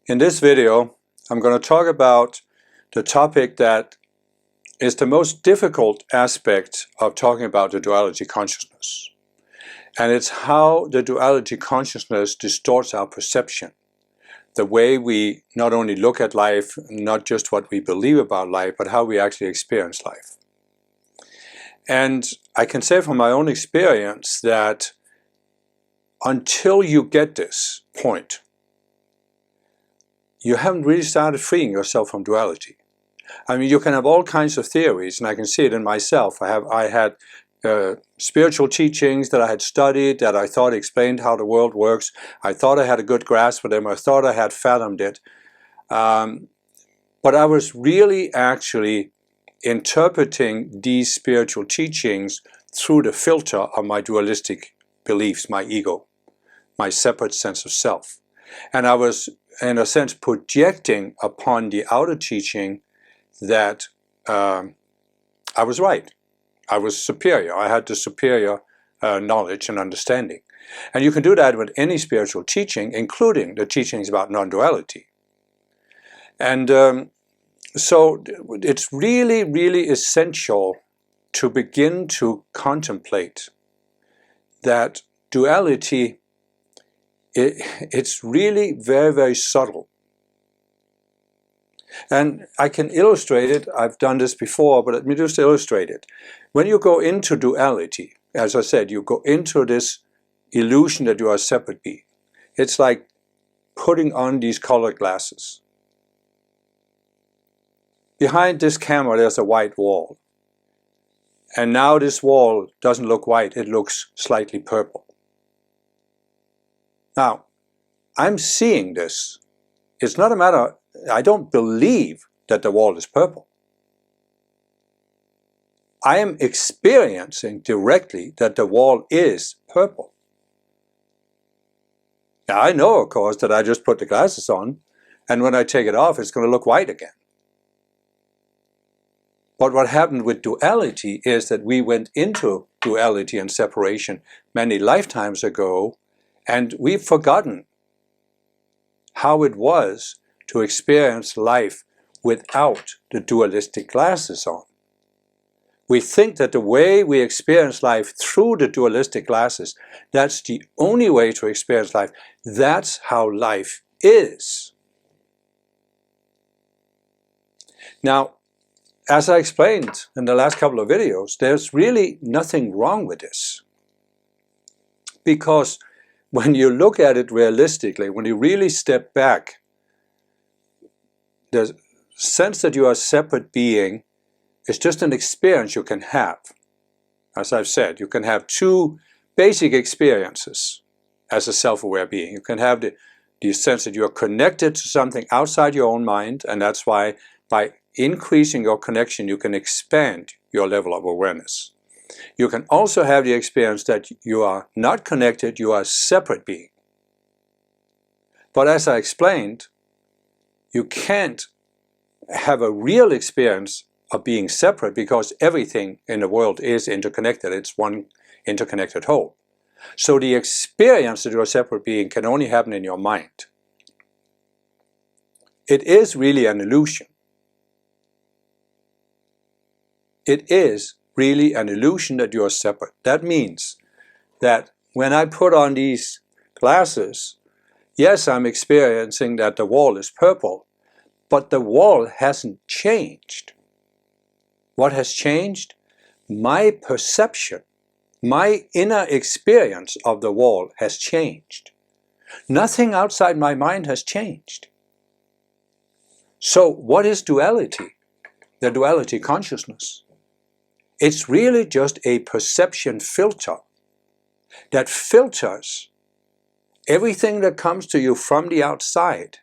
In this video, I'm going to talk about the topic that is the most difficult aspect of talking about the duality consciousness. And it's how the duality consciousness distorts our perception. The way we not only look at life, not just what we believe about life, but how we actually experience life. And I can say from my own experience that until you get this point, you haven't really started freeing yourself from duality. I mean, you can have all kinds of theories, and I can see it in myself. I had spiritual teachings that I had studied, that I thought explained how the world works. I thought I had a good grasp of them. I thought I had fathomed it. But I was really actually interpreting these spiritual teachings through the filter of my dualistic beliefs, my ego, my separate sense of self. And I was, in a sense, projecting upon the outer teaching that I was right. I was superior. I had the superior knowledge and understanding. And you can do that with any spiritual teaching, including the teachings about non-duality. And so it's really, really essential to begin to contemplate that duality, it's really very, very subtle. And I can illustrate it. I've done this before, but let me just illustrate it. When you go into duality, as I said, you go into this illusion that you are a separate being. It's like putting on these colored glasses. Behind this camera, there's a white wall. And now this wall doesn't look white, it looks slightly purple. Now, I'm seeing this. It's not a matter, I don't believe that the wall is purple. I am experiencing directly that the wall is purple. Now, I know, of course, that I just put the glasses on, and when I take it off, it's going to look white again. But what happened with duality is that we went into duality and separation many lifetimes ago, and we've forgotten how it was to experience life without the dualistic glasses on. We think that the way we experience life through the dualistic glasses, that's the only way to experience life. That's how life is. Now, as I explained in the last couple of videos, there's really nothing wrong with this. Because when you look at it realistically, when you really step back, the sense that you are a separate being is just an experience you can have. As I've said, you can have two basic experiences as a self-aware being. You can have the sense that you are connected to something outside your own mind, and that's why by increasing your connection, you can expand your level of awareness. You can also have the experience that you are not connected, you are a separate being. But as I explained, you can't have a real experience of being separate because everything in the world is interconnected. It's one interconnected whole. So the experience that you're a separate being can only happen in your mind. It is really an illusion. It is really an illusion that you are separate. That means that when I put on these glasses, yes, I'm experiencing that the wall is purple, but the wall hasn't changed. What has changed? My perception, my inner experience of the wall has changed. Nothing outside my mind has changed. So what is duality? The duality consciousness. It's really just a perception filter that filters everything that comes to you from the outside.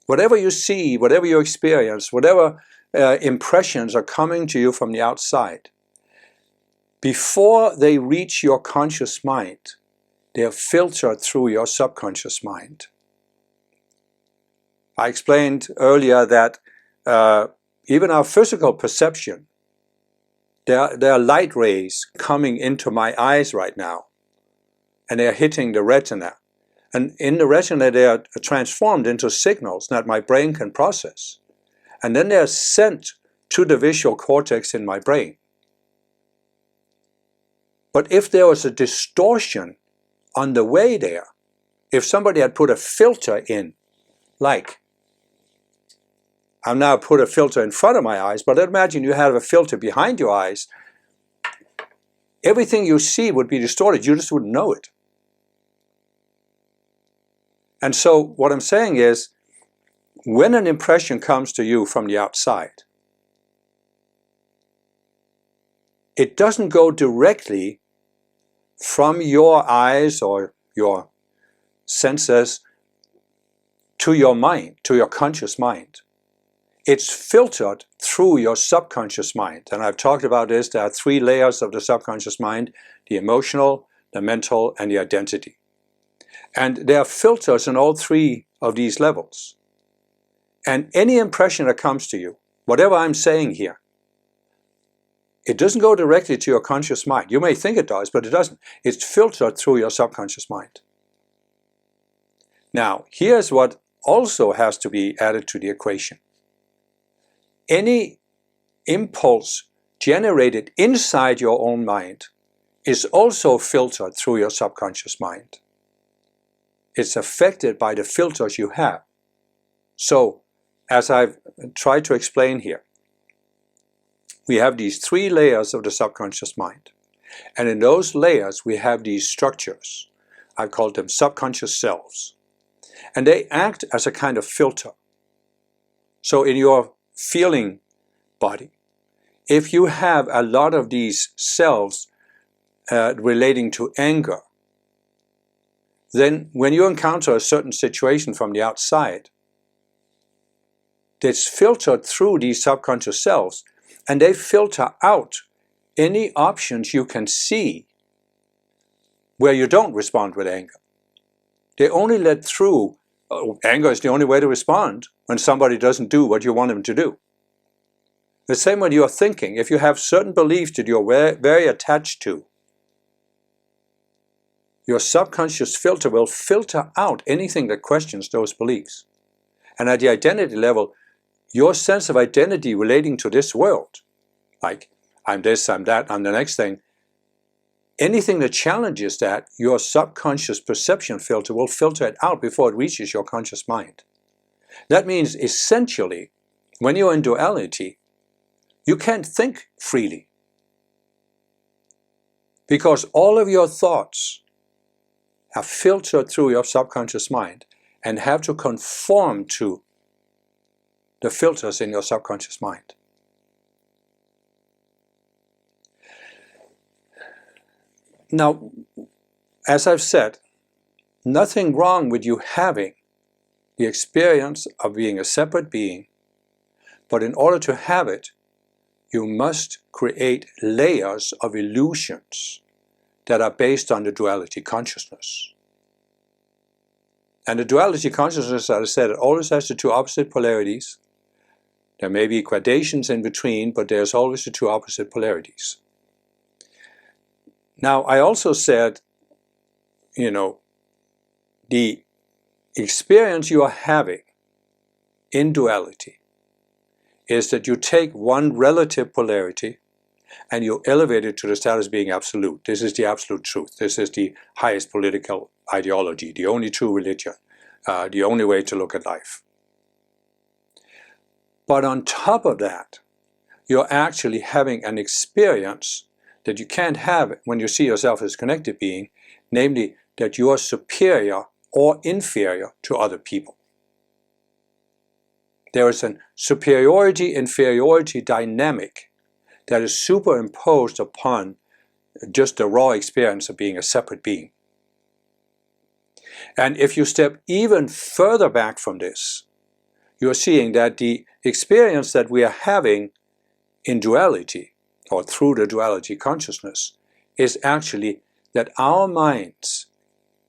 Whatever you see, whatever you experience, whatever impressions are coming to you from the outside, before they reach your conscious mind, they are filtered through your subconscious mind. I explained earlier that even our physical perception, there are light rays coming into my eyes right now, and they are hitting the retina. And in the retina, they are transformed into signals that my brain can process. And then they are sent to the visual cortex in my brain. But if there was a distortion on the way there, if somebody had put a filter in, like, I've now put a filter in front of my eyes, but imagine you have a filter behind your eyes, everything you see would be distorted, you just wouldn't know it. And so what I'm saying is, when an impression comes to you from the outside, it doesn't go directly from your eyes or your senses to your mind, to your conscious mind. It's filtered through your subconscious mind. And I've talked about this. There are 3 layers of the subconscious mind: the emotional, the mental, and the identity. And there are filters in all 3 of these levels. And any impression that comes to you, whatever I'm saying here, it doesn't go directly to your conscious mind. You may think it does, but it doesn't. It's filtered through your subconscious mind. Now, here's what also has to be added to the equation. Any impulse generated inside your own mind is also filtered through your subconscious mind. It's affected by the filters you have. So, as I've tried to explain here, we have these 3 layers of the subconscious mind. And in those layers, we have these structures. I've called them subconscious selves. And they act as a kind of filter. So in your feeling body, if you have a lot of these selves relating to anger, then when you encounter a certain situation from the outside, it's filtered through these subconscious selves, and they filter out any options you can see where you don't respond with anger. They only let through, anger is the only way to respond when somebody doesn't do what you want them to do. The same when you're thinking. If you have certain beliefs that you're very attached to, your subconscious filter will filter out anything that questions those beliefs. And at the identity level, your sense of identity relating to this world, like I'm this, I'm that, I'm the next thing, anything that challenges that, your subconscious perception filter will filter it out before it reaches your conscious mind. That means essentially, when you're in duality, you can't think freely. Because all of your thoughts are filtered through your subconscious mind and have to conform to the filters in your subconscious mind. Now, as I've said, nothing wrong with you having the experience of being a separate being, but in order to have it, you must create layers of illusions that are based on the duality consciousness. And the duality consciousness, as I said, it always has the 2 opposite polarities. There may be gradations in between, but there's always the 2 opposite polarities. Now, I also said, the experience you are having in duality is that you take one relative polarity and you elevate it to the status of being absolute. This is the absolute truth. This is the highest political ideology, the only true religion, the only way to look at life. But on top of that, you're actually having an experience that you can't have when you see yourself as a connected being, namely that you are superior or inferior to other people. There is a superiority-inferiority dynamic that is superimposed upon just the raw experience of being a separate being. And if you step even further back from this, you're seeing that the experience that we are having in duality, or through the duality consciousness, is actually that our minds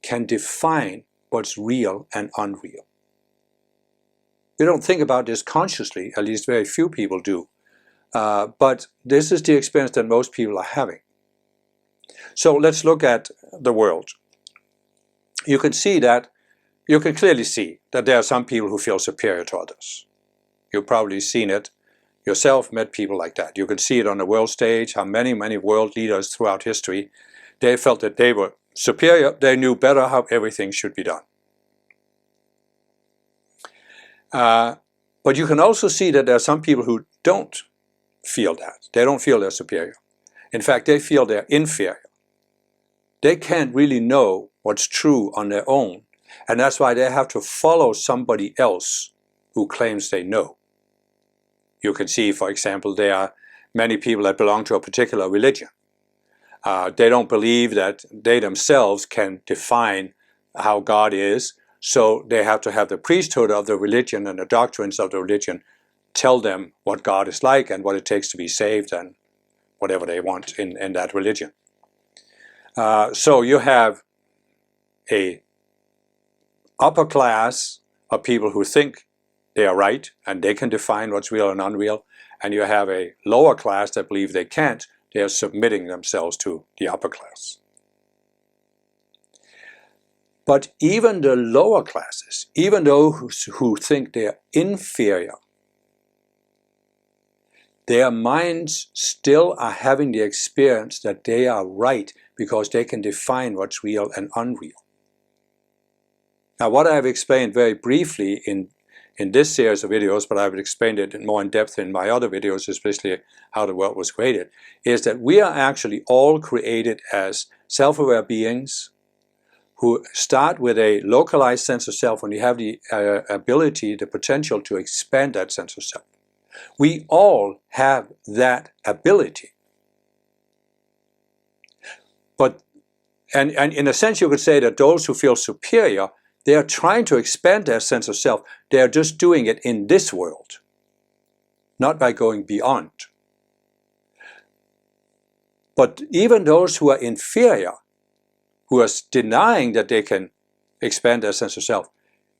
can define what's real and unreal. We don't think about this consciously, at least very few people do, but this is the experience that most people are having. So let's look at the world. You can see that you can clearly see that there are some people who feel superior to others. You've probably seen it yourself, met people like that. You can see it on the world stage, how many world leaders throughout history, they felt that they were superior, they knew better how everything should be done. But you can also see that there are some people who don't feel that. They don't feel they're superior. In fact, they feel they're inferior. They can't really know what's true on their own, and that's why they have to follow somebody else who claims they know. You can see, for example, there are many people that belong to a particular religion. They don't believe that they themselves can define how God is, so they have to have the priesthood of the religion and the doctrines of the religion tell them what God is like and what it takes to be saved and whatever they want in that religion. So you have a upper class of people who think they are right and they can define what's real and unreal, and you have a lower class that believe they can't. They are submitting themselves to the upper class. But even the lower classes, even those who think they are inferior, their minds still are having the experience that they are right because they can define what's real and unreal. Now, what I have explained very briefly in this series of videos, but I've explained it more in depth in my other videos, especially how the world was created, is that we are actually all created as self-aware beings who start with a localized sense of self, and you have the ability, the potential to expand that sense of self. We all have that ability. But, and in a sense you could say that those who feel superior, they are trying to expand their sense of self. They are just doing it in this world, not by going beyond. But even those who are inferior, who are denying that they can expand their sense of self,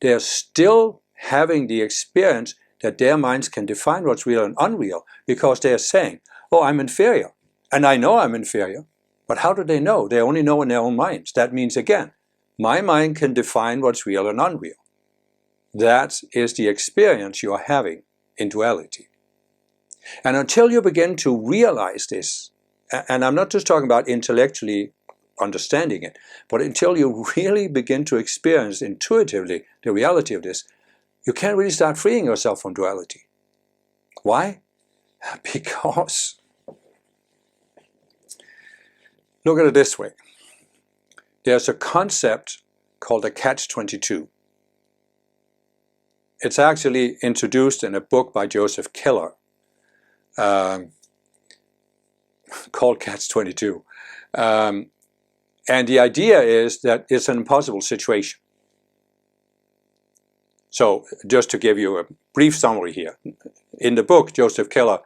they are still having the experience that their minds can define what's real and unreal, because they are saying, oh, I'm inferior, and I know I'm inferior. But how do they know? They only know in their own minds. That means, again, my mind can define what's real and unreal. That is the experience you are having in duality. And until you begin to realize this, and I'm not just talking about intellectually understanding it, but until you really begin to experience intuitively the reality of this, you can't really start freeing yourself from duality. Why? Because, look at it this way. There's a concept called a catch-22. It's actually introduced in a book by Joseph Keller called Catch-22. And the idea is that it's an impossible situation. So just to give you a brief summary here. In the book, Joseph Keller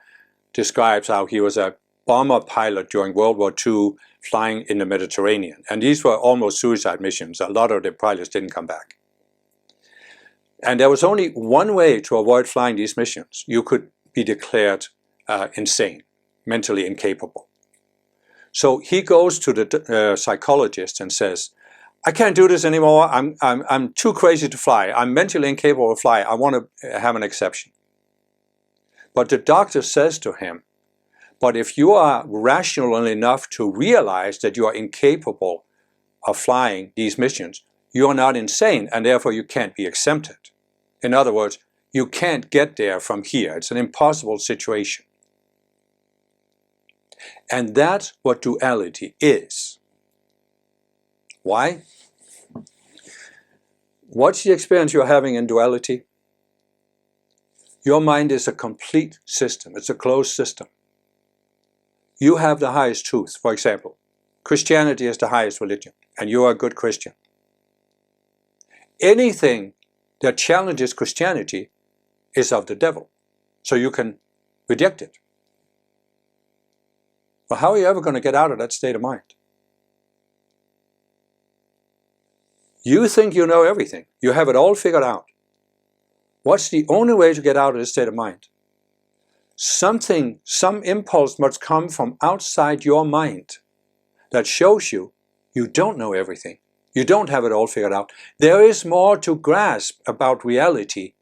describes how he was a bomber pilot during World War II flying in the Mediterranean. And these were almost suicide missions. A lot of the pilots didn't come back. And there was only one way to avoid flying these missions. You could be declared insane, mentally incapable. So he goes to the psychologist and says, I can't do this anymore. I'm too crazy to fly. I'm mentally incapable of flying. I want to have an exception. But the doctor says to him, but if you are rational enough to realize that you are incapable of flying these missions, you are not insane, and therefore you can't be exempted. In other words, you can't get there from here. It's an impossible situation. And that's what duality is. Why? What's the experience you're having in duality? Your mind is a complete system. It's a closed system. You have the highest truth. For example, Christianity is the highest religion, and you are a good Christian. Anything that challenges Christianity is of the devil, so you can reject it. Well, how are you ever going to get out of that state of mind? You think you know everything. You have it all figured out. What's the only way to get out of this state of mind? Some impulse must come from outside your mind that shows you you don't know everything. You don't have it all figured out. There is more to grasp about reality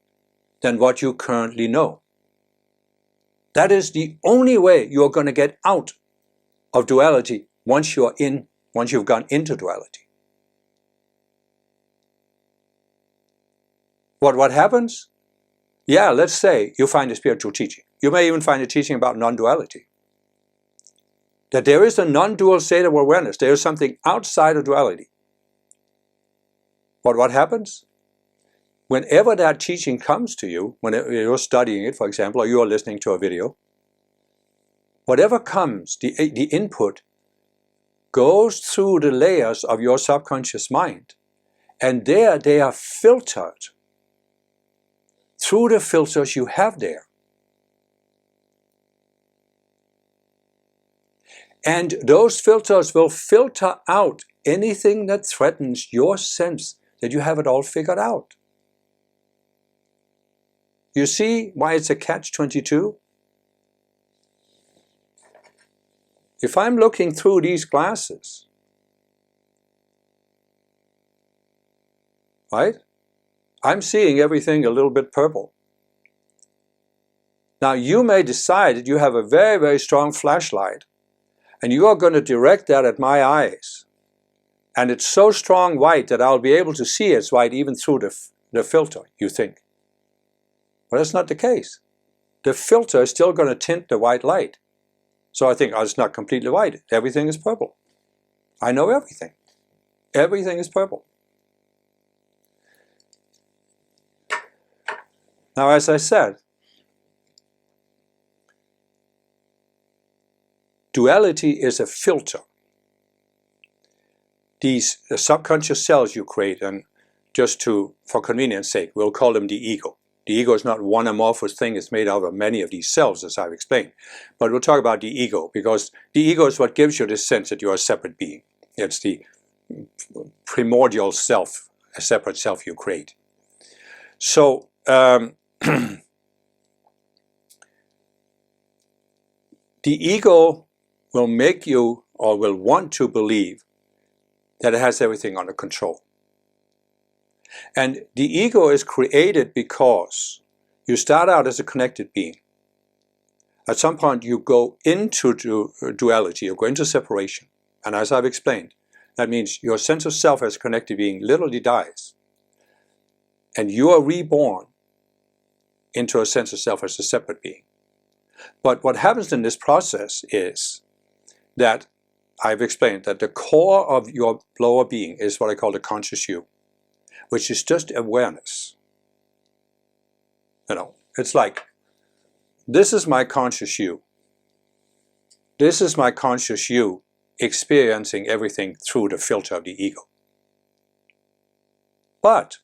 than what you currently know. That is the only way you're going to get out of duality once you've gone into duality. What happens? Yeah, let's say you find a spiritual teaching. You may even find a teaching about non-duality. That there is a non-dual state of awareness. There is something outside of duality. But what happens? Whenever that teaching comes to you, when you're studying it, for example, or you're listening to a video, whatever comes, the input, goes through the layers of your subconscious mind. And there they are filtered through the filters you have there. And those filters will filter out anything that threatens your sense that you have it all figured out. You see why it's a catch-22? If I'm looking through these glasses, right, I'm seeing everything a little bit purple. Now you may decide that you have a very, very strong flashlight and you are going to direct that at my eyes. And it's so strong white that I'll be able to see it's white even through the filter, you think. But that's not the case. The filter is still going to tint the white light. So I think, oh, it's not completely white. Everything is purple. I know everything. Everything is purple. Now, as I said, duality is a filter. These subconscious cells you create, and just for convenience sake, we'll call them the ego. The ego is not one amorphous thing, it's made out of many of these cells, as I've explained. But we'll talk about the ego, because the ego is what gives you this sense that you're a separate being. It's the primordial self, a separate self you create. So, the ego will make you, or will want to believe, that it has everything under control. And the ego is created because you start out as a connected being. At some point you go into duality, you go into separation. And as I've explained, that means your sense of self as a connected being literally dies. And you are reborn into a sense of self as a separate being. But what happens in this process is that I've explained that the core of your lower being is what I call the conscious you, which is just awareness. You know, it's like, this is my conscious you. This is my conscious you experiencing everything through the filter of the ego. But,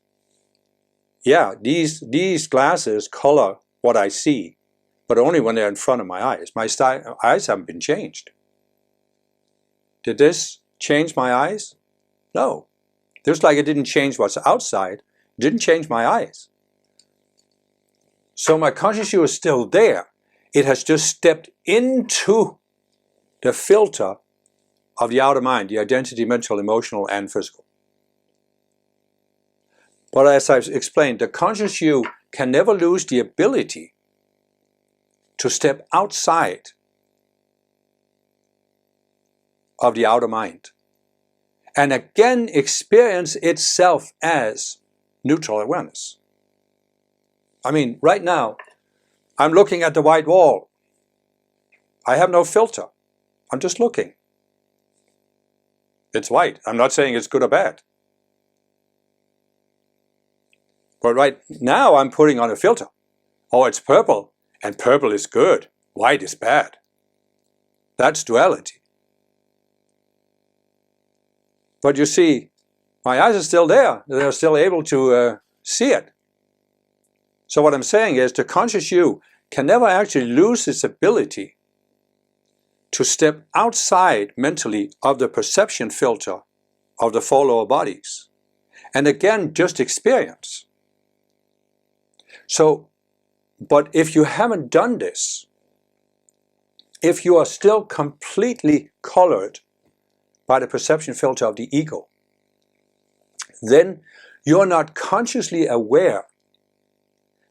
yeah, these glasses color what I see, but only when they're in front of my eyes. My eyes haven't been changed. Did this change my eyes? No. Just like it didn't change what's outside, it didn't change my eyes. So my conscious you is still there. It has just stepped into the filter of the outer mind, the identity, mental, emotional, and physical. But as I've explained, the conscious you can never lose the ability to step outside of the outer mind and again experience itself as neutral awareness. I mean, right now, I'm looking at the white wall. I have no filter. I'm just looking. It's white. I'm not saying it's good or bad. But right now, I'm putting on a filter. Oh, it's purple, and purple is good. White is bad. That's duality. But you see, my eyes are still there. They're still able to see it. So what I'm saying is the conscious you can never actually lose its ability to step outside mentally of the perception filter of the four lower bodies. And again, just experience. So, but if you haven't done this, if you are still completely colored by the perception filter of the ego, then you're not consciously aware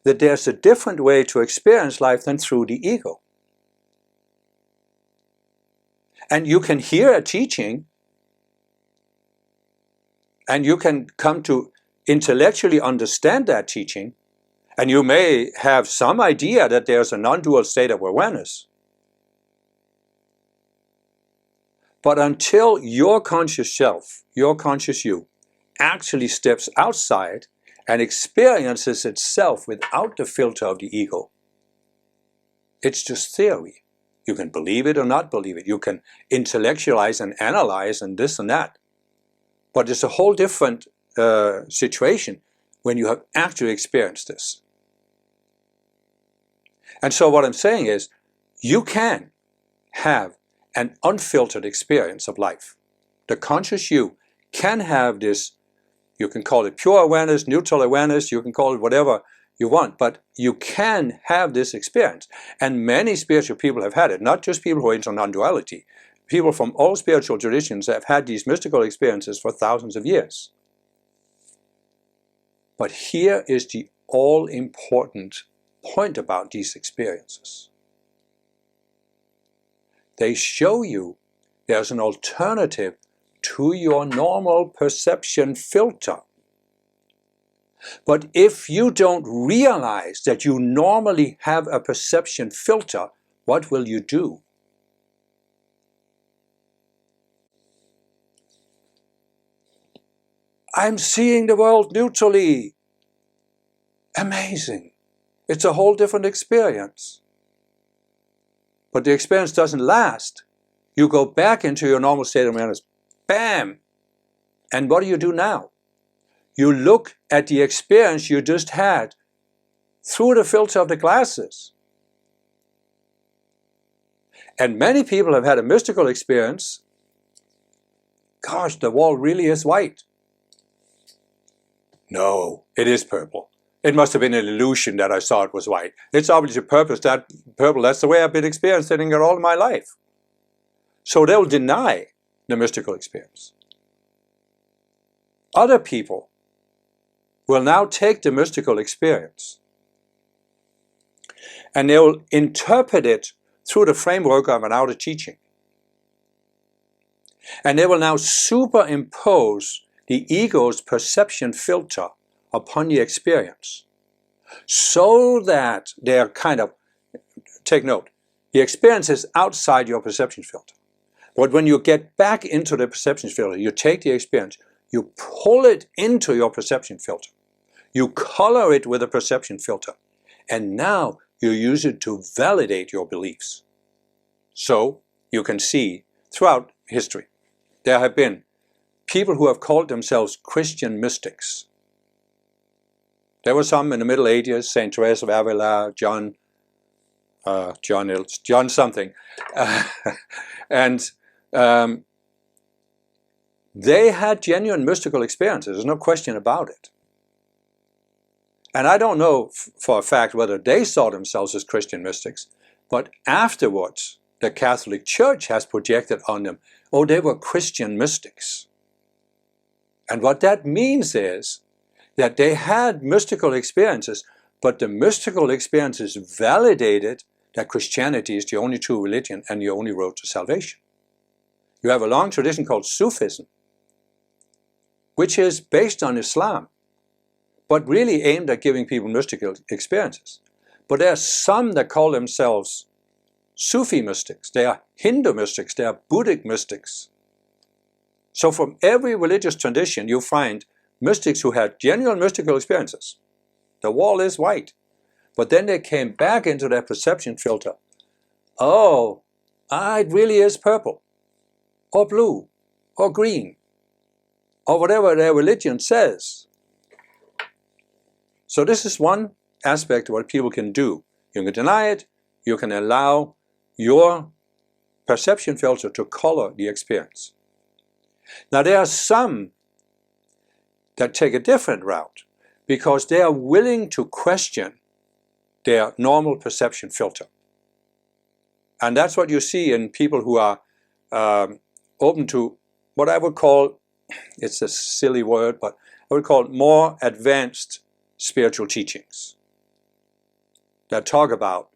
that there's a different way to experience life than through the ego. And you can hear a teaching, and you can come to intellectually understand that teaching, and you may have some idea that there's a non-dual state of awareness. But until your conscious self, your conscious you, actually steps outside and experiences itself without the filter of the ego, it's just theory. You can believe it or not believe it. You can intellectualize and analyze and this and that. But it's a whole different situation when you have actually experienced this. And so what I'm saying is, you can have an unfiltered experience of life. The conscious you can have this, you can call it pure awareness, neutral awareness, you can call it whatever you want, but you can have this experience. And many spiritual people have had it, not just people who are into non-duality. People from all spiritual traditions have had these mystical experiences for thousands of years. But here is the all-important point about these experiences. They show you there's an alternative to your normal perception filter. But if you don't realize that you normally have a perception filter, what will you do? I'm seeing the world neutrally. Amazing. It's a whole different experience. But the experience doesn't last. You go back into your normal state of awareness. Bam! And what do you do now? You look at the experience you just had through the filter of the glasses. And many people have had a mystical experience. Gosh, the wall really is white. No, it is purple. It must have been an illusion that I saw it was white. It's obviously purple. That's the way I've been experiencing it all my life. So they'll deny the mystical experience. Other people will now take the mystical experience and they will interpret it through the framework of an outer teaching. And they will now superimpose the ego's perception filter upon the experience, so that they're kind of, take note, the experience is outside your perception filter. But when you get back into the perception filter, you take the experience, you pull it into your perception filter, you color it with a perception filter, and now you use it to validate your beliefs. So you can see throughout history, there have been people who have called themselves Christian mystics. There were some in the Middle Ages, Saint Teresa of Avila, John something, and they had genuine mystical experiences. There's no question about it. And I don't know for a fact whether they saw themselves as Christian mystics, but afterwards the Catholic Church has projected on them, oh, they were Christian mystics. And what that means is that they had mystical experiences, but the mystical experiences validated that Christianity is the only true religion and the only road to salvation. You have a long tradition called Sufism, which is based on Islam, but really aimed at giving people mystical experiences. But there are some that call themselves Sufi mystics, they are Hindu mystics, they are Buddhic mystics. So from every religious tradition you find mystics who had genuine mystical experiences. The wall is white. But then they came back into their perception filter. Oh, it really is purple, or blue, or green, or whatever their religion says. So this is one aspect of what people can do. You can deny it, you can allow your perception filter to color the experience. Now there are some that take a different route because they are willing to question their normal perception filter. And that's what you see in people who are open to what I would call, it's a silly word, but what we call more advanced spiritual teachings that talk about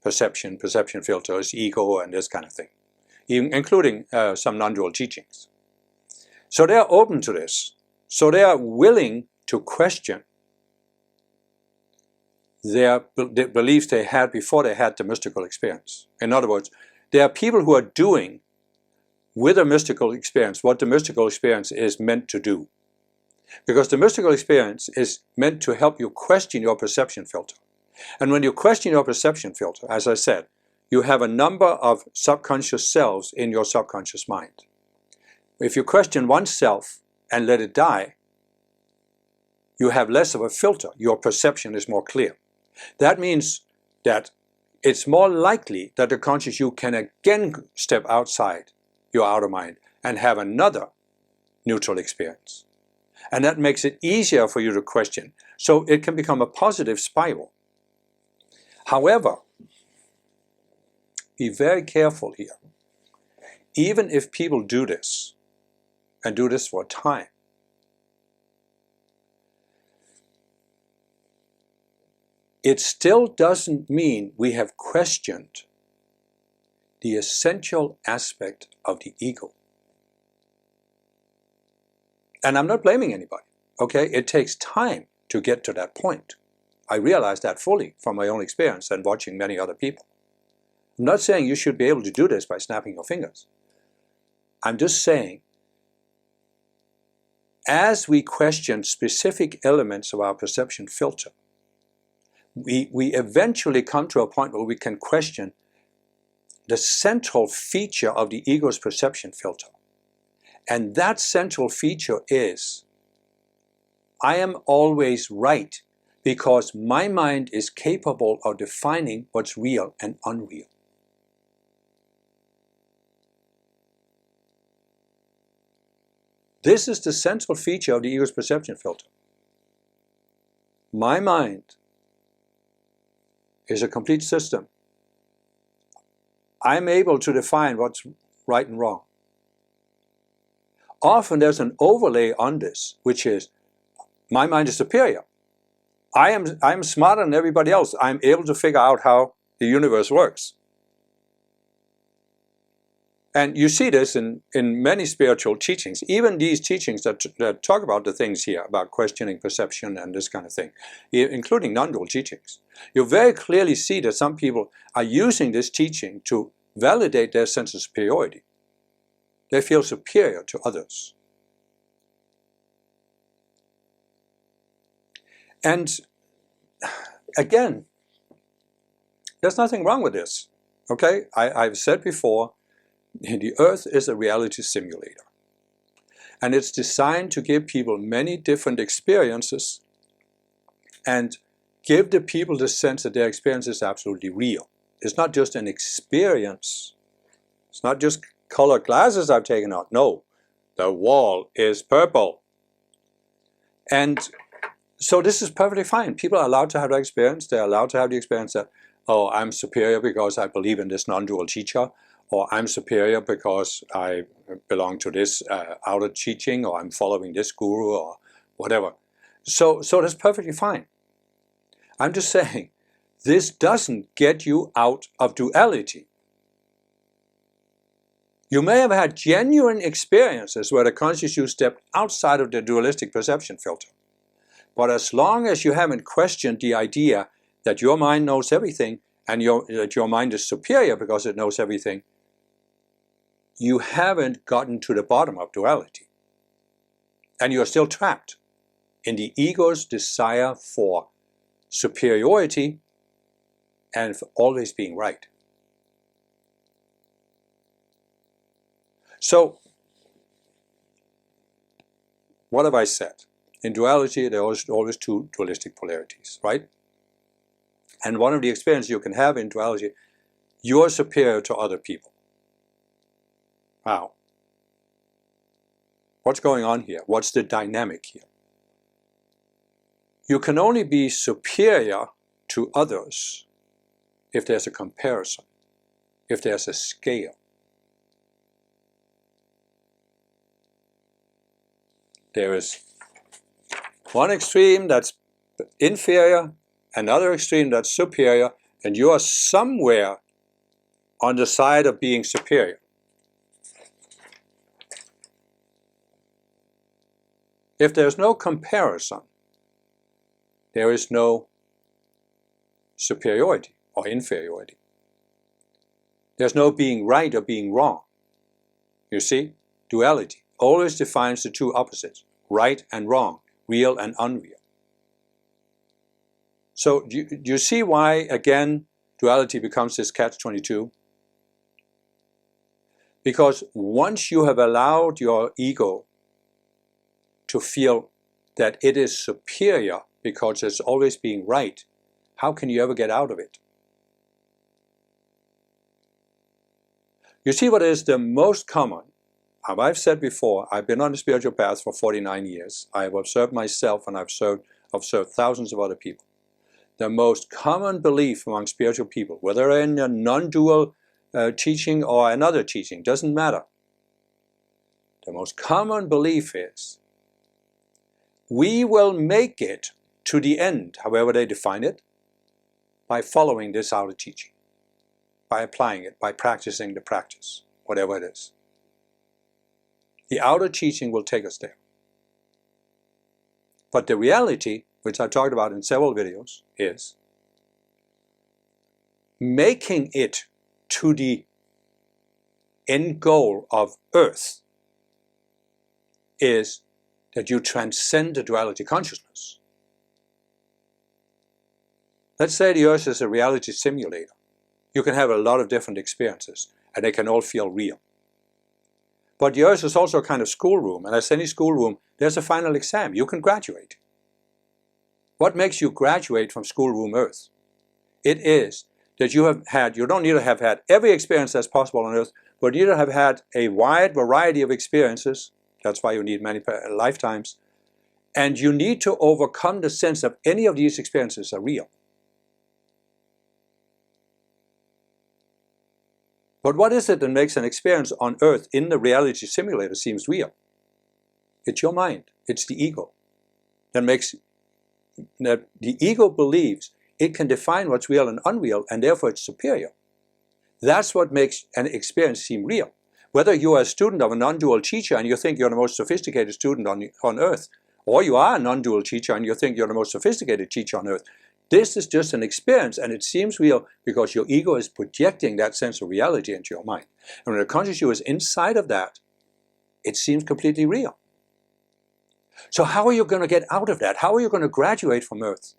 perception, perception filters, ego, and this kind of thing, including some non-dual teachings. So they are open to this. So they are willing to question the beliefs they had before they had the mystical experience. In other words, there are people who are doing with a mystical experience what the mystical experience is meant to do. Because the mystical experience is meant to help you question your perception filter. And when you question your perception filter, as I said, you have a number of subconscious selves in your subconscious mind. If you question one self and let it die, you have less of a filter. Your perception is more clear. That means that it's more likely that the conscious you can again step outside your outer mind and have another neutral experience. And that makes it easier for you to question. So it can become a positive spiral. However, be very careful here. Even if people do this, and do this for a time, it still doesn't mean we have questioned the essential aspect of the ego. And I'm not blaming anybody, okay? It takes time to get to that point. I realize that fully from my own experience and watching many other people. I'm not saying you should be able to do this by snapping your fingers. I'm just saying, as we question specific elements of our perception filter, we eventually come to a point where we can question the central feature of the ego's perception filter. And that central feature is, I am always right because my mind is capable of defining what's real and unreal. This is the central feature of the ego's perception filter. My mind is a complete system. I'm able to define what's right and wrong. Often there's an overlay on this, which is, my mind is superior. I'm smarter than everybody else. I'm able to figure out how the universe works. And you see this in many spiritual teachings, even these teachings that talk about the things here, about questioning perception and this kind of thing, including non-dual teachings. You very clearly see that some people are using this teaching to validate their sense of superiority. They feel superior to others. And again, there's nothing wrong with this. Okay? I've said before, the Earth is a reality simulator. And it's designed to give people many different experiences and give the people the sense that their experience is absolutely real. It's not just an experience. It's not just colored glasses I've taken out. No, the wall is purple. And so this is perfectly fine. People are allowed to have that experience. They're allowed to have the experience that, oh, I'm superior because I believe in this non-dual teacher, or I'm superior because I belong to this outer teaching, or I'm following this guru, or whatever. So that's perfectly fine. I'm just saying, this doesn't get you out of duality. You may have had genuine experiences where the conscious you stepped outside of the dualistic perception filter. But as long as you haven't questioned the idea that your mind knows everything and that your mind is superior because it knows everything, you haven't gotten to the bottom of duality. And you're still trapped in the ego's desire for superiority and for always being right. So, what have I said? In duality, there are always two dualistic polarities, right? And one of the experiences you can have in duality, you're superior to other people. Wow. What's going on here? What's the dynamic here? You can only be superior to others if there's a comparison, if there's a scale. There is One extreme that's inferior, another extreme that's superior, and you are somewhere on the side of being superior. If there's no comparison, there is no superiority or inferiority. There's no being right or being wrong. You see, duality always defines the two opposites, right and wrong, real and unreal. So do you see why, again, duality becomes this catch-22? Because once you have allowed your ego to feel that it is superior because it's always being right, how can you ever get out of it? You see what is the most common? I've said before, I've been on the spiritual path for 49 years. I've observed myself and I've observed thousands of other people. The most common belief among spiritual people, whether in a non-dual teaching or another teaching, doesn't matter. The most common belief is, we will make it to the end, however they define it, by following this outer teaching, by applying it, by practicing the practice, whatever it is. The outer teaching will take us there. But the reality, which I've talked about in several videos, is making it to the end goal of earth is that you transcend the duality consciousness. Let's say the earth is a reality simulator. You can have a lot of different experiences and they can all feel real. But the earth is also a kind of schoolroom, and as any schoolroom, there's a final exam. You can graduate. What makes you graduate from schoolroom earth? It is that you don't need to have had every experience that's possible on earth, but you have had a wide variety of experiences. That's why you need many lifetimes. And you need to overcome the sense that any of these experiences are real. But what is it that makes an experience on earth in the reality simulator seems real? It's your mind. It's the ego. That the ego believes it can define what's real and unreal, and therefore it's superior. That's what makes an experience seem real. Whether you are a student of a non-dual teacher and you think you're the most sophisticated student on earth, or you are a non-dual teacher and you think you're the most sophisticated teacher on earth, this is just an experience, and it seems real because your ego is projecting that sense of reality into your mind. And when the conscious you is inside of that, it seems completely real. So how are you going to get out of that? How are you going to graduate from earth?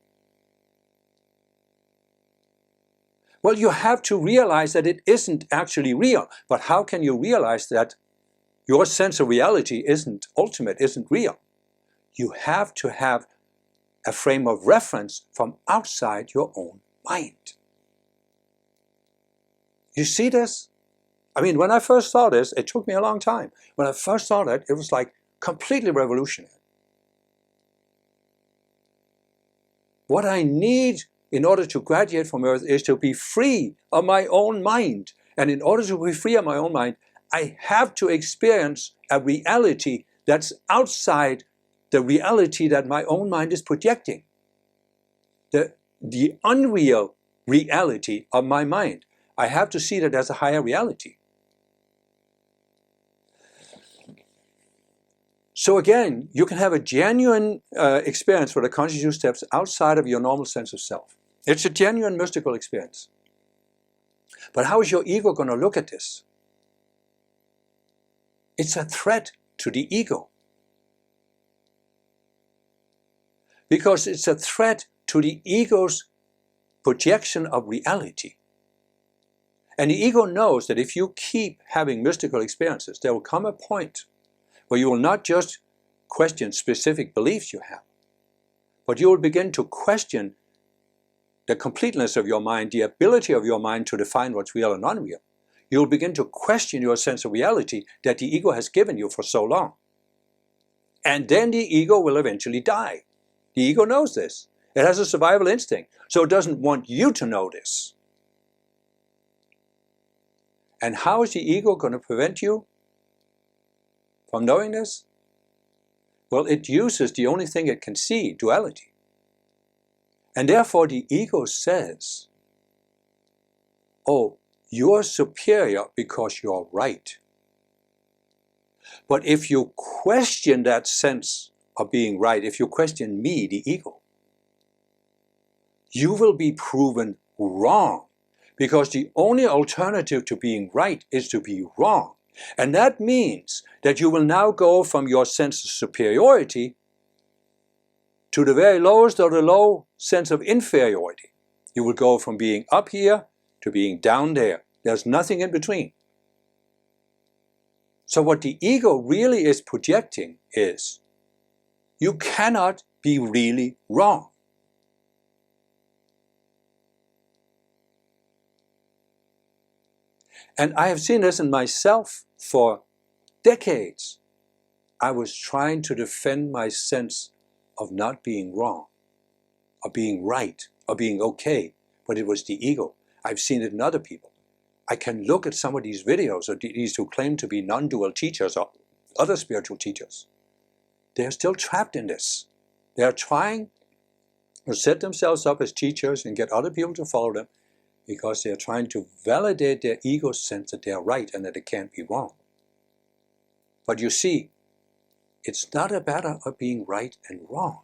Well, you have to realize that it isn't actually real. But how can you realize that your sense of reality isn't ultimate, isn't real? You have to have a frame of reference from outside your own mind. You see this? I mean, when I first saw this, it took me a long time. When I first saw it, it was like completely revolutionary. What I need in order to graduate from earth is to be free of my own mind. And in order to be free of my own mind, I have to experience a reality that's outside the reality that my own mind is projecting. The unreal reality of my mind. I have to see that as a higher reality. So again, you can have a genuine experience where the conscious you steps outside of your normal sense of self. It's a genuine mystical experience. But how is your ego going to look at this? It's a threat to the ego. Because it's a threat to the ego's projection of reality. And the ego knows that if you keep having mystical experiences, there will come a point where you will not just question specific beliefs you have, but you will begin to question the completeness of your mind, the ability of your mind to define what's real and unreal. You will begin to question your sense of reality that the ego has given you for so long. And then the ego will eventually die. The ego knows this. It has a survival instinct, so it doesn't want you to know this. And how is the ego going to prevent you from knowing this? Well, it uses the only thing it can see, duality. And therefore the ego says, oh, you're superior because you're right. But if you question that sense of being right, if you question me, the ego, you will be proven wrong, because the only alternative to being right is to be wrong. And that means that you will now go from your sense of superiority to the very lowest of the low sense of inferiority. You will go from being up here to being down there. There's nothing in between. So what the ego really is projecting is, you cannot be really wrong. And I have seen this in myself for decades. I was trying to defend my sense of not being wrong, of being right, of being okay, but it was the ego. I've seen it in other people. I can look at some of these videos of these who claim to be non-dual teachers or other spiritual teachers. They're still trapped in this. They're trying to set themselves up as teachers and get other people to follow them, because they're trying to validate their ego's sense that they're right and that it can't be wrong. But you see, it's not a matter of being right and wrong.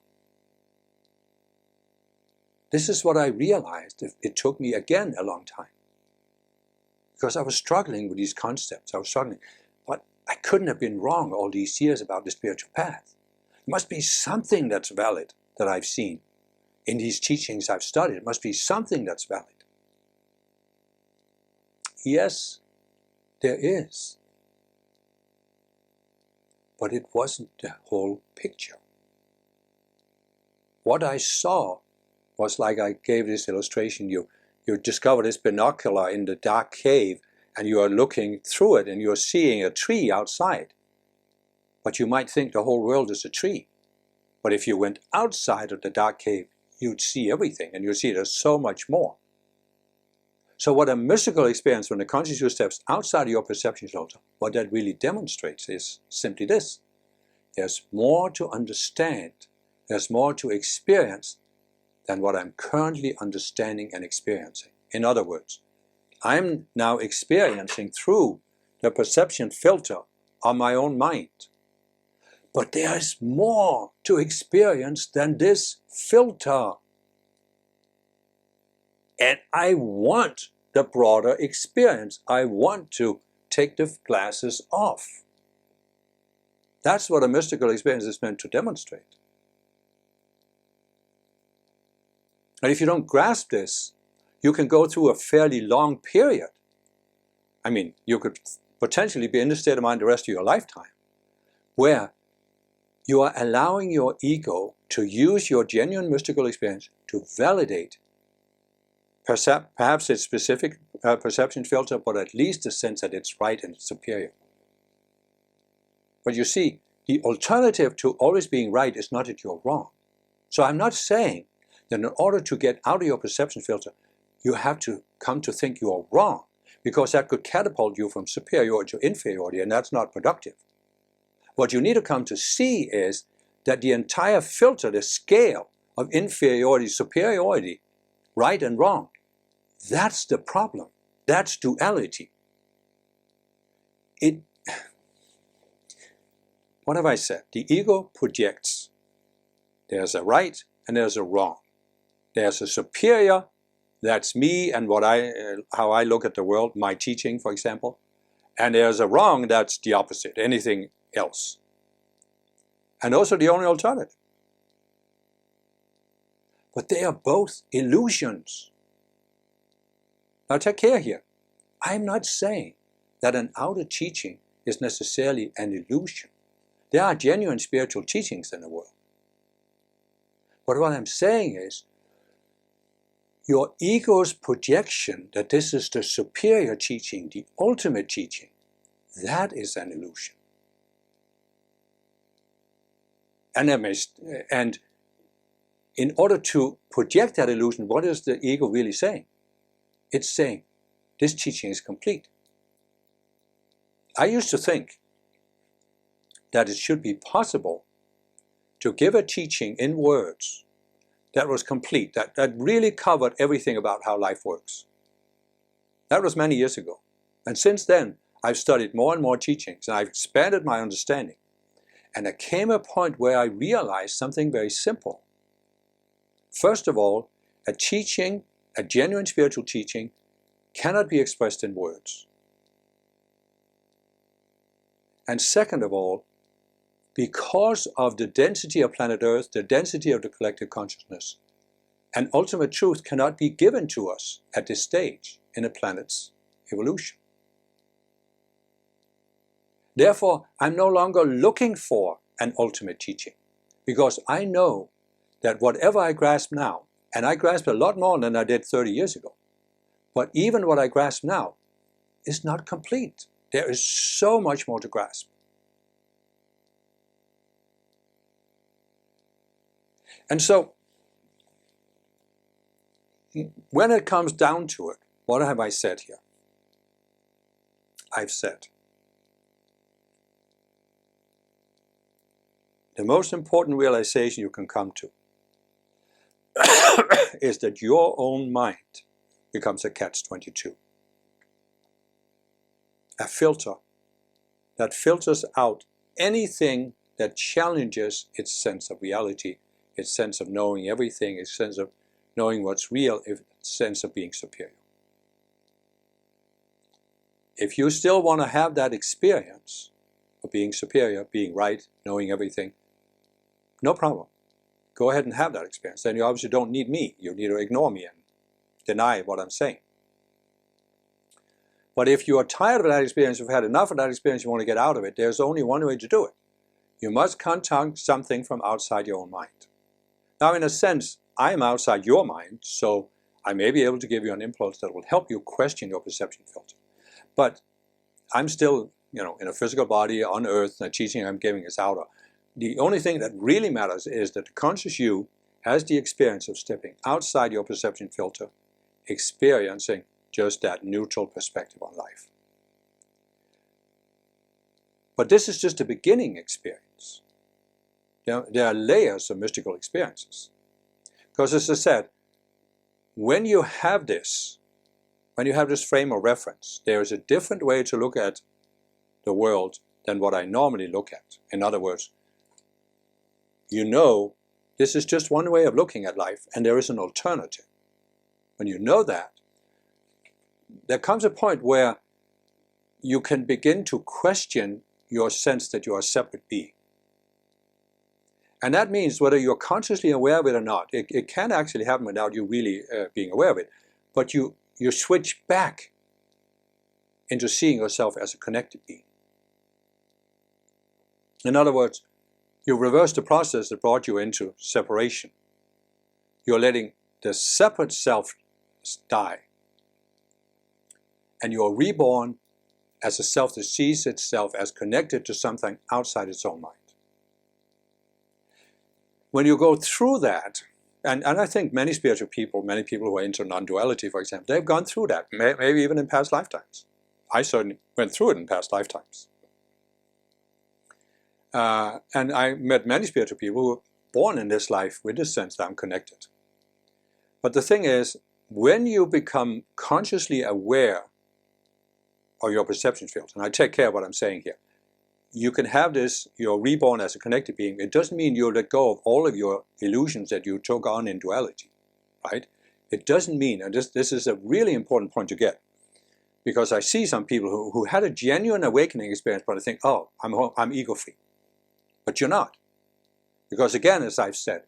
This is what I realized. It took me, again, a long time. Because I was struggling with these concepts. I was struggling. But I couldn't have been wrong all these years about the spiritual path. There must be something that's valid that I've seen in these teachings I've studied. It must be something that's valid. Yes, there is. But it wasn't the whole picture. What I saw was like I gave this illustration. You discover this binocular in the dark cave, and you are looking through it and you're seeing a tree outside. But you might think the whole world is a tree. But if you went outside of the dark cave, you'd see everything, and you'd see there's so much more. So what a mystical experience, when the consciousness steps outside of your perception filter, what that really demonstrates is simply this. There's more to understand, there's more to experience than what I'm currently understanding and experiencing. In other words, I'm now experiencing through the perception filter of my own mind. But there is more to experience than this filter. And I want the broader experience. I want to take the glasses off. That's what a mystical experience is meant to demonstrate. And if you don't grasp this, you can go through a fairly long period. I mean, you could potentially be in this state of mind the rest of your lifetime, where you are allowing your ego to use your genuine mystical experience to validate perhaps its specific perception filter, but at least the sense that it's right and it's superior. But you see, the alternative to always being right is not that you're wrong. So I'm not saying that in order to get out of your perception filter, you have to come to think you're wrong, because that could catapult you from superiority to inferiority, and that's not productive. What you need to come to see is that the entire filter, the scale of inferiority, superiority, right and wrong, that's the problem. That's duality. What have I said? The ego projects. There's a right and there's a wrong. There's a superior, that's me and how I look at the world, my teaching, for example. And there's a wrong, that's the opposite, anything else. And those are the only alternative. But they are both illusions. Now take care here. I'm not saying that an outer teaching is necessarily an illusion. There are genuine spiritual teachings in the world. But what I'm saying is, your ego's projection that this is the superior teaching, the ultimate teaching, that is an illusion. And in order to project that illusion, what is the ego really saying? It's saying, this teaching is complete. I used to think that it should be possible to give a teaching in words that was complete, that really covered everything about how life works. That was many years ago. And since then, I've studied more and more teachings, and I've expanded my understanding. And there came a point where I realized something very simple. First of all, a teaching, a genuine spiritual teaching, cannot be expressed in words. And second of all, because of the density of planet Earth, the density of the collective consciousness, an ultimate truth cannot be given to us at this stage in a planet's evolution. Therefore, I'm no longer looking for an ultimate teaching, because I know that whatever I grasp now, and I grasp a lot more than I did 30 years ago, but even what I grasp now is not complete. There is so much more to grasp. And so, when it comes down to it, what have I said here? I've said, the most important realization you can come to is that your own mind becomes a catch-22. A filter that filters out anything that challenges its sense of reality, its sense of knowing everything, its sense of knowing what's real, its sense of being superior. If you still want to have that experience of being superior, being right, knowing everything, no problem. Go ahead and have that experience. Then you obviously don't need me. You need to ignore me and deny what I'm saying. But if you are tired of that experience, you've had enough of that experience, you want to get out of it, there's only one way to do it. You must contact something from outside your own mind. Now, in a sense, I am outside your mind, so I may be able to give you an impulse that will help you question your perception filter. But I'm still, in a physical body on Earth, and the teaching I'm giving is outer. The only thing that really matters is that the conscious you has the experience of stepping outside your perception filter, experiencing just that neutral perspective on life. But this is just a beginning experience. There are layers of mystical experiences. Because as I said, when you have this frame of reference, there is a different way to look at the world than what I normally look at. In other words, this is just one way of looking at life, and there is an alternative. When you know that, there comes a point where you can begin to question your sense that you are a separate being. And that means whether you're consciously aware of it or not, it can actually happen without you really being aware of it, but you switch back into seeing yourself as a connected being. In other words, you reverse the process that brought you into separation. You're letting the separate self die. And you're reborn as a self that sees itself as connected to something outside its own mind. When you go through that, and I think many spiritual people, many people who are into non-duality, for example, they've gone through that, maybe even in past lifetimes. I certainly went through it in past lifetimes. And I met many spiritual people who were born in this life with this sense that I'm connected. But the thing is, when you become consciously aware of your perception field, and I take care of what I'm saying here, you can have this, you're reborn as a connected being. It doesn't mean you let go of all of your illusions that you took on in duality, right? It doesn't mean, and this is a really important point to get, because I see some people who had a genuine awakening experience, but I think, oh, I'm ego-free. But you're not. Because again, as I've said,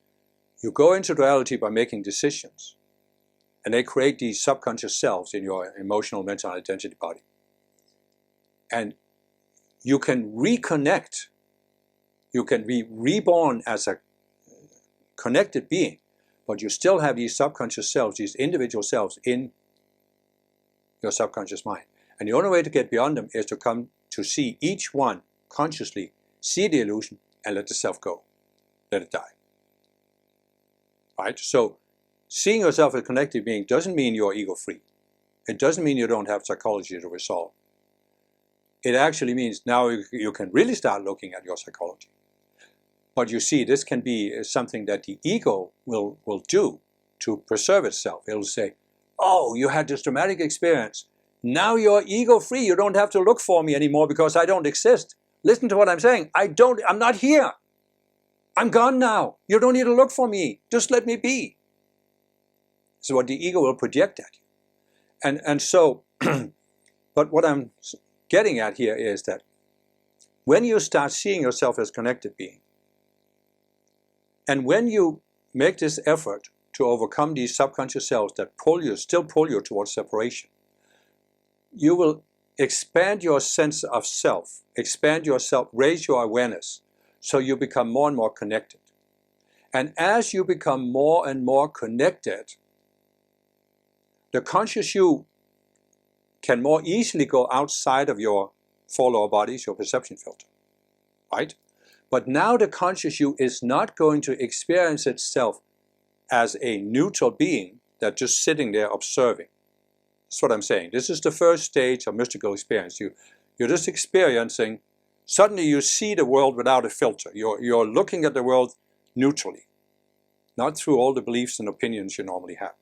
you go into duality by making decisions, and they create these subconscious selves in your emotional, mental, and identity body. And you can reconnect, you can be reborn as a connected being, but you still have these subconscious selves, these individual selves in your subconscious mind. And the only way to get beyond them is to come to see each one consciously, see the illusion, and let the self go. Let it die. Right? So, seeing yourself as a connected being doesn't mean you're ego-free. It doesn't mean you don't have psychology to resolve. It actually means now you can really start looking at your psychology. But you see, this can be something that the ego will do to preserve itself. It'll say, oh, you had this dramatic experience. Now you're ego-free. You don't have to look for me anymore because I don't exist. Listen to what I'm saying. I'm not here. I'm gone now. You don't need to look for me. Just let me be. So what the ego will project at you. And so, but what I'm getting at here is that when you start seeing yourself as connected being, and when you make this effort to overcome these subconscious selves that still pull you towards separation, you will expand your sense of self, raise your awareness, so you become more and more connected. And as you become more and more connected, the conscious you can more easily go outside of your four lower bodies, your perception filter, right? But now the conscious you is not going to experience itself as a neutral being that's just sitting there observing. That's what I'm saying. This is the first stage of mystical experience. You're just experiencing, suddenly you see the world without a filter. You're looking at the world neutrally, not through all the beliefs and opinions you normally have.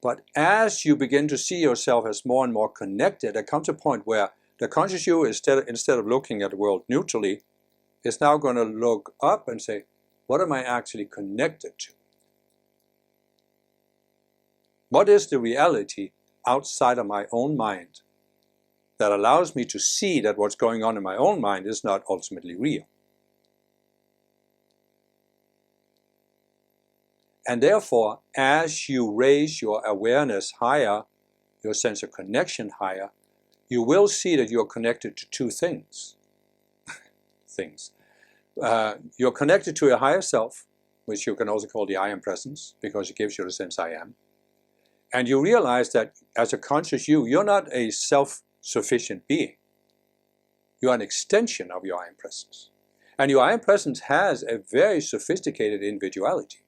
But as you begin to see yourself as more and more connected, there comes a point where the conscious you, instead of looking at the world neutrally, is now going to look up and say, what am I actually connected to? What is the reality outside of my own mind that allows me to see that what's going on in my own mind is not ultimately real? And therefore, as you raise your awareness higher, your sense of connection higher, you will see that you're connected to two things. You're connected to your higher self, which you can also call the I am presence, because it gives you the sense I am. And you realize that as a conscious you're not a self-sufficient being. You're an extension of your I am presence. And your I am presence has a very sophisticated individuality.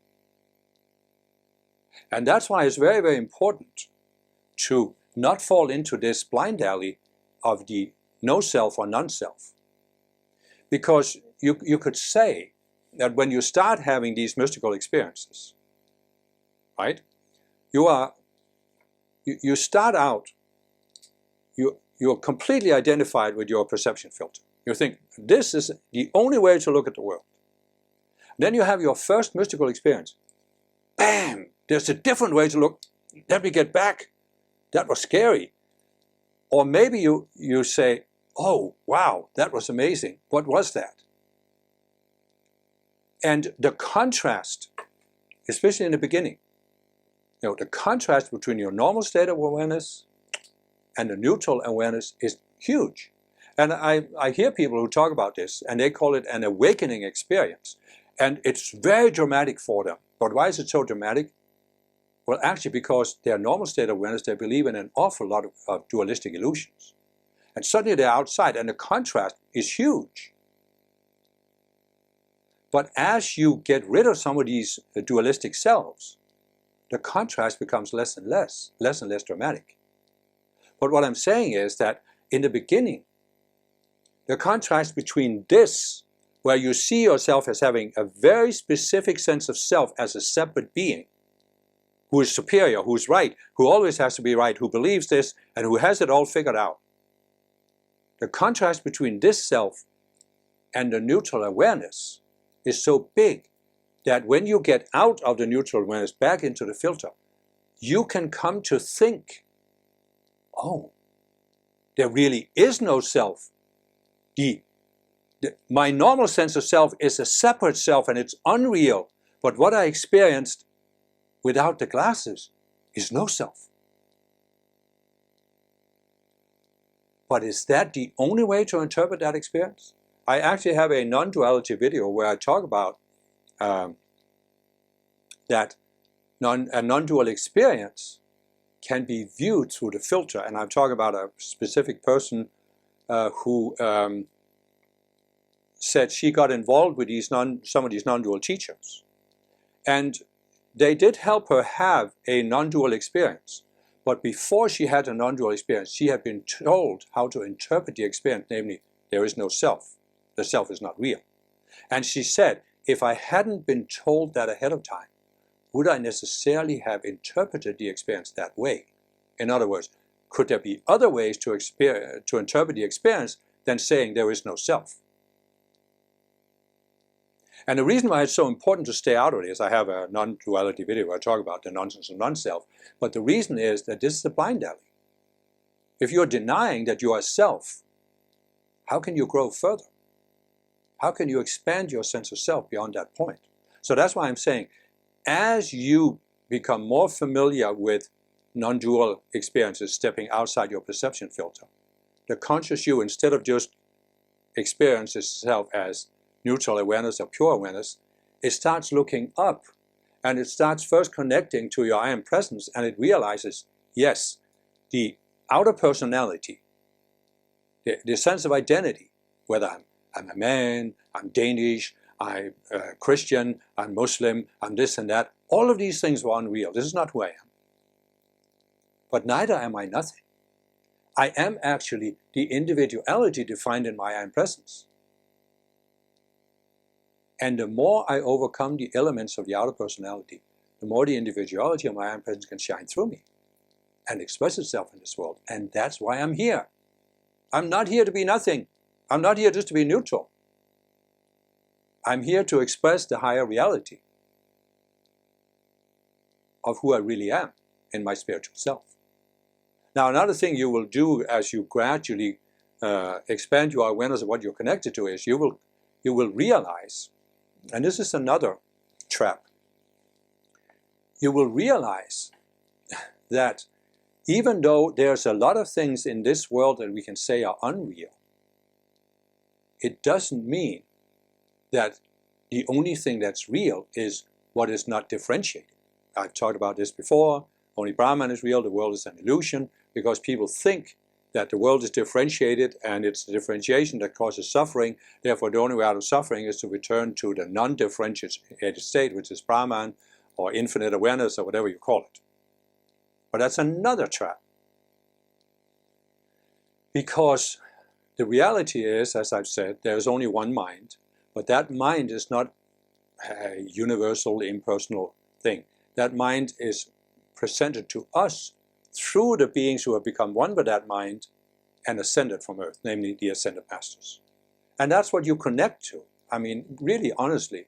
And that's why it's very, very important to not fall into this blind alley of the no self or non-self. Because you could say that when you start having these mystical experiences, right, you start out, you're completely identified with your perception filter. You think, this is the only way to look at the world. Then you have your first mystical experience. Bam! There's a different way to look. Let me get back. That was scary. Or maybe you say, oh, wow, that was amazing. What was that? And the contrast, especially in the beginning, the contrast between your normal state of awareness and the neutral awareness is huge. And I hear people who talk about this, and they call it an awakening experience. And it's very dramatic for them. But why is it so dramatic? Well, actually, because their normal state of awareness, they believe in an awful lot of dualistic illusions. And suddenly they're outside, and the contrast is huge. But as you get rid of some of these dualistic selves, the contrast becomes less and less dramatic. But what I'm saying is that in the beginning, the contrast between this, where you see yourself as having a very specific sense of self as a separate being, who is superior, who is right, who always has to be right, who believes this, and who has it all figured out. The contrast between this self and the neutral awareness is so big that when you get out of the neutral awareness back into the filter, you can come to think, oh, there really is no self. My normal sense of self is a separate self and it's unreal, but what I experienced without the glasses is no self. But is that the only way to interpret that experience? I actually have a non-duality video where I talk about that a non-dual experience can be viewed through the filter. And I'm talking about a specific person who said she got involved with some of these non-dual teachers. And they did help her have a non-dual experience. But before she had a non-dual experience, she had been told how to interpret the experience, namely, there is no self. The self is not real. And she said, if I hadn't been told that ahead of time, would I necessarily have interpreted the experience that way? In other words, could there be other ways to interpret the experience than saying there is no self? And the reason why it's so important to stay out of this, I have a non-duality video where I talk about the nonsense of non-self, but the reason is that this is a blind alley. If you're denying that you are self, how can you grow further? How can you expand your sense of self beyond that point? So that's why I'm saying, as you become more familiar with non-dual experiences stepping outside your perception filter, the conscious you, instead of just experiences itself as neutral awareness or pure awareness, it starts looking up, and it starts first connecting to your I am presence, and it realizes, yes, the outer personality, the sense of identity, whether I'm a man, I'm Danish, I'm Christian, I'm Muslim, I'm this and that, all of these things were unreal. This is not who I am. But neither am I nothing. I am actually the individuality defined in my I am presence. And the more I overcome the elements of the outer personality, the more the individuality of my I am presence can shine through me and express itself in this world. And that's why I'm here. I'm not here to be nothing. I'm not here just to be neutral. I'm here to express the higher reality of who I really am in my spiritual self. Now, another thing you will do as you gradually expand your awareness of what you're connected to is you will realize, and this is another trap, you will realize that even though there's a lot of things in this world that we can say are unreal, it doesn't mean that the only thing that's real is what is not differentiated. I've talked about this before. Only Brahman is real, the world is an illusion, because people think that the world is differentiated and it's the differentiation that causes suffering. Therefore, the only way out of suffering is to return to the non-differentiated state, which is Brahman or infinite awareness or whatever you call it. But that's another trap. Because the reality is, as I've said, there's only one mind, but that mind is not a universal, impersonal thing. That mind is presented to us through the beings who have become one with that mind and ascended from earth, namely the ascended masters. And that's what you connect to. I mean, really, honestly,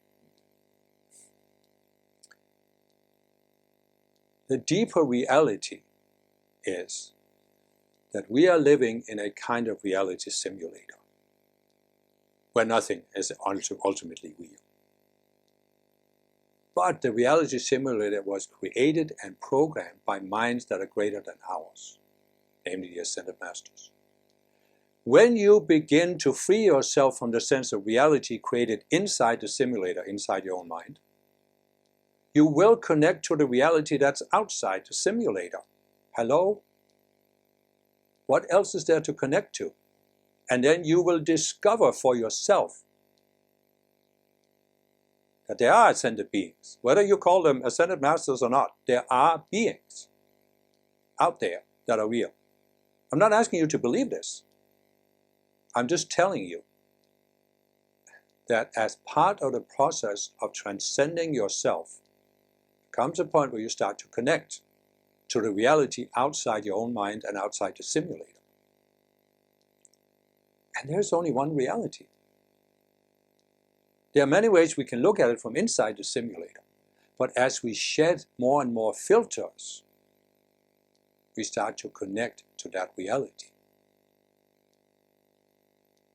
the deeper reality is that we are living in a kind of reality simulator where nothing is ultimately real. But the reality simulator was created and programmed by minds that are greater than ours, namely the ascended masters. When you begin to free yourself from the sense of reality created inside the simulator, inside your own mind, you will connect to the reality that's outside the simulator. Hello? What else is there to connect to? And then you will discover for yourself that there are ascended beings. Whether you call them ascended masters or not, there are beings out there that are real. I'm not asking you to believe this. I'm just telling you that as part of the process of transcending yourself, comes a point where you start to connect to the reality outside your own mind and outside the simulator. And there's only one reality. There are many ways we can look at it from inside the simulator, but as we shed more and more filters, we start to connect to that reality.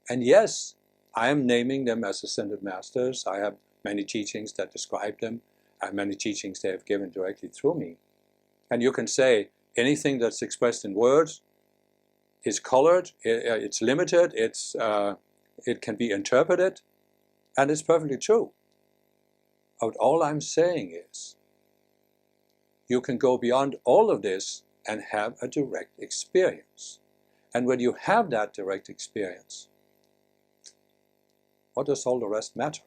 And yes, I am naming them as ascended masters. I have many teachings that describe them. I have many teachings they have given directly through me. And you can say anything that's expressed in words is colored, it's limited, it can be interpreted, and it's perfectly true. But all I'm saying is, you can go beyond all of this and have a direct experience. And when you have that direct experience, what does all the rest matter?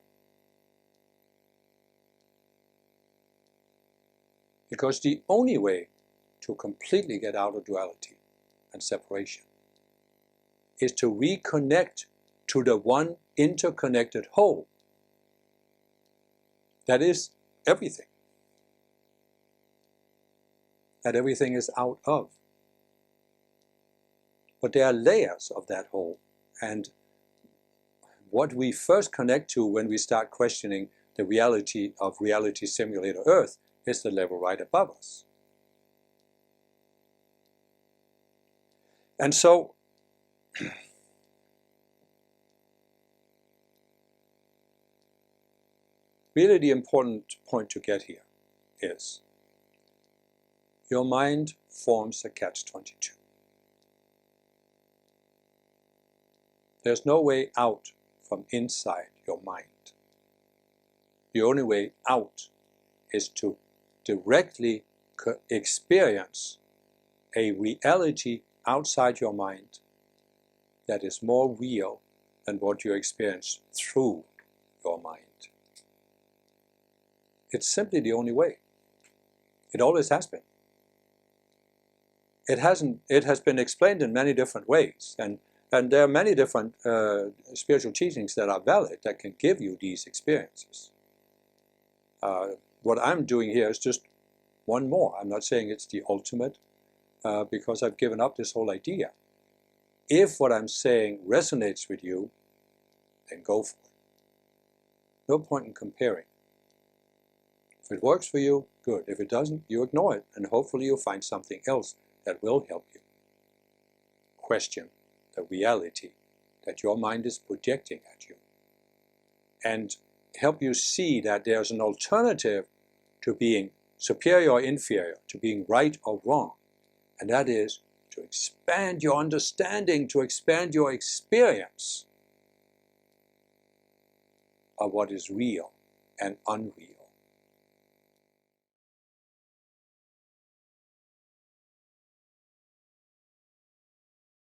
Because the only way to completely get out of duality and separation is to reconnect to the one interconnected whole that is everything. That everything is out of. But there are layers of that whole. And what we first connect to when we start questioning the reality of reality simulator Earth is the level right above us. And so, really the important point to get here is your mind forms a catch-22. There's no way out from inside your mind. The only way out is to directly experience a reality outside your mind that is more real than what you experience through your mind. It's simply the only way. It always has been. It has been explained in many different ways, and there are many different spiritual teachings that are valid that can give you these experiences. What I'm doing here is just one more. I'm not saying it's the ultimate, because I've given up this whole idea. If what I'm saying resonates with you, then go for it. No point in comparing. If it works for you, good. If it doesn't, you ignore it, and hopefully you'll find something else that will help you question the reality that your mind is projecting at you, and help you see that there's an alternative to being superior or inferior, to being right or wrong, and that is to expand your understanding, to expand your experience of what is real and unreal.